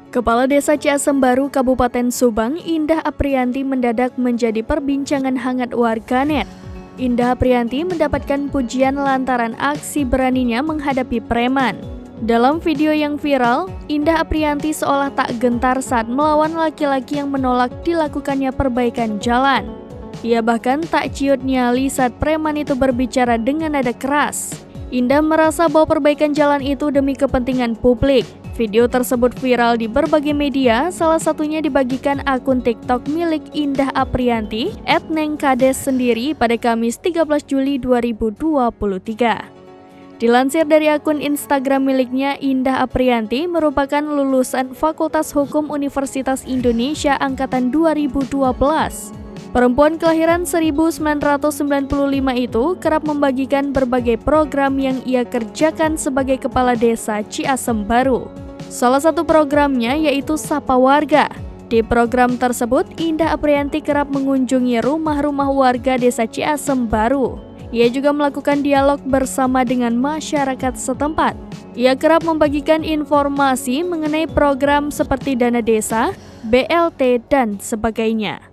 Kepala Desa Ciasem Baru, Kabupaten Subang, Indah Aprianti mendadak menjadi perbincangan hangat warganet. Indah Aprianti mendapatkan pujian lantaran aksi beraninya menghadapi preman. Dalam video yang viral, Indah Aprianti seolah tak gentar saat melawan laki-laki yang menolak dilakukannya perbaikan jalan. Ia bahkan tak ciut nyali saat preman itu berbicara dengan nada keras. Indah merasa bahwa perbaikan jalan itu demi kepentingan publik. Video tersebut viral di berbagai media, salah satunya dibagikan akun TikTok milik Indah Aprianti @nengkades sendiri pada Kamis 13 Juli 2023. Dilansir dari akun Instagram miliknya, Indah Aprianti merupakan lulusan Fakultas Hukum Universitas Indonesia Angkatan 2012. Perempuan kelahiran 1995 itu kerap membagikan berbagai program yang ia kerjakan sebagai kepala desa Ciasem Baru. Salah satu programnya yaitu Sapa Warga. Di program tersebut, Indah Aprianti kerap mengunjungi rumah-rumah warga desa Ciasem Baru. Ia juga melakukan dialog bersama dengan masyarakat setempat. Ia kerap membagikan informasi mengenai program seperti dana desa, BLT, dan sebagainya.